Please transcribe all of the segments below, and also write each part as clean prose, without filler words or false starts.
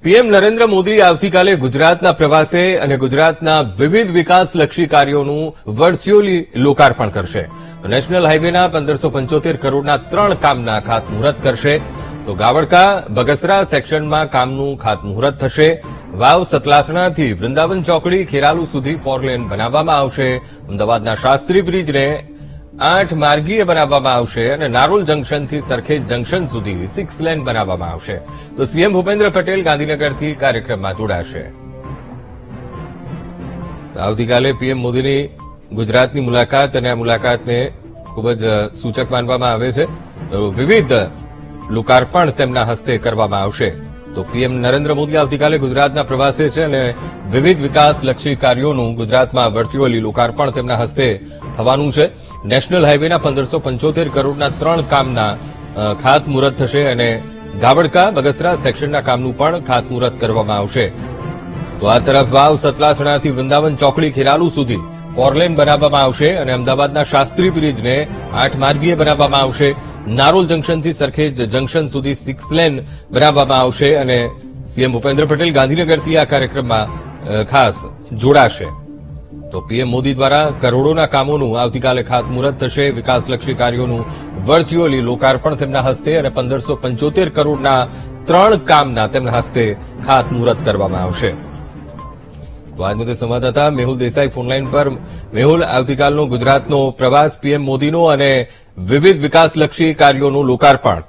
PM Narendra Modi આવતીકાલે ગુજરાતના પ્રવાસે અને ગુજરાતના વિવિધ વિકાસલક્ષી કાર્યોનું વર્ચ્યુઅલી લોકાર્પણ કરશે. નેશનલ હાઇવેના 1575 કરોડના 3 કામના ખાતમુહૂર્ત કરશે. તો ગાવડકા બગસરા સેક્શનમાં કામનું ખાતમુહૂર્ત થશે. વાવ સતલાસણાથી વૃંદાવન ચોકડી ખેરાલુ સુધી 4 લેન બનાવવામાં આવશે. અમદાવાદના શાસ્ત્રી બ્રિજને 8 માર્ગીય બનાવવામાં આવશે અને નારોલ જંકશનથી સરખેજ જંકશન સુધી 6 લેન બનાવવામાં આવશે. તો સીએમ ભૂપેન્દ્ર પટેલ ગાંધીનગરથી કાર્યક્રમમાં જોડાશે. આવતીકાલે પીએમ મોદીની ગુજરાતની મુલાકાત અને આ મુલાકાતને ખૂબ જ સૂચક માનવામાં આવે છે. તો વિવિધ લોકાર્પણ તેમના હસ્તે કરવામાં આવશે. તો પીએમ નરેન્દ્ર મોદી આવતીકાલે ગુજરાતના પ્રવાસે છે અને વિવિધ વિકાસલક્ષી કાર્યોનું ગુજરાતમાં વર્ચ્યુઅલી લોકાર્પણ તેમના હસ્તે થવાનું છે. નેશનલ હાઇવેના 1575 કરોડના 3 કામના ખાતમુહૂર્ત થશે અને ગાવડકા બગસરા સેક્શનના કામનું પણ ખાતમુહૂર્ત કરવામાં આવશે. તો આ તરફ વાવ સતલાસણાથી વૃંદાવન ચોકડી ખેરાલુ સુધી 4 લેન બનાવવામાં આવશે અને અમદાવાદના શાસ્ત્રી બ્રિજને 8 માર્ગીય બનાવવામાં આવશે. નારોલ જંકશનથી સરખેજ જંકશન સુધી 6 લેન બનાવવામાં આવશે અને સીએમ ભૂપેન્દ્ર પટેલ ગાંધીનગરથી આ કાર્યક્રમમાં ખાસ જોડાશે. તો પીએમ મોદી દ્વારા કરોડોના કામોનું આવતીકાલે ખાતમુહૂર્ત થશે. વિકાસલક્ષી કાર્યોનું વર્ચ્યુઅલી લોકાર્પણ તેમના હસ્તે અને 1575 કરોડના 3 કામના તેમના હસ્તે ખાતમુહૂર્ત કરવામાં આવશે. તો આજ મુદ્દે સંવાદદાતા મેહુલ દેસાઈ ફોનલાઈન પર. મેહુલ, આવતીકાલનો ગુજરાતનો પ્રવાસ પીએમ મોદીનો અને વિવિધ વિકાસલક્ષી કાર્યોનું લોકાર્પણ.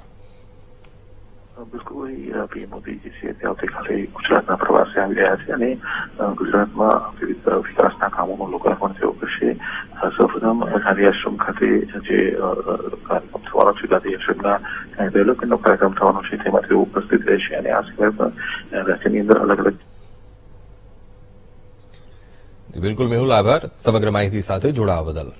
બિલકુલ પીએમ મોદી જે છે તે આવતીકાલે ગુજરાતના પ્રવાસે આવી રહ્યા છે અને ગુજરાતમાં વિવિધ વિકાસના કામોનું લોકાર્પણ તેઓ કરશે. સૌપ્રથમ ગાંધી આશ્રમ ખાતે જે કાર્યક્રમ થવાનો છે, ગાંધી આશ્રમના ડેવલપમેન્ટનો કાર્યક્રમ થવાનો છે તેમાં તેઓ ઉપસ્થિત રહેશે અને આ સિવાય પણ રાજ્યની અંદર અલગ અલગ. બિલકુલ મેહુલ, આભાર સમગ્ર માહિતી સાથે જોડાવા બદલ.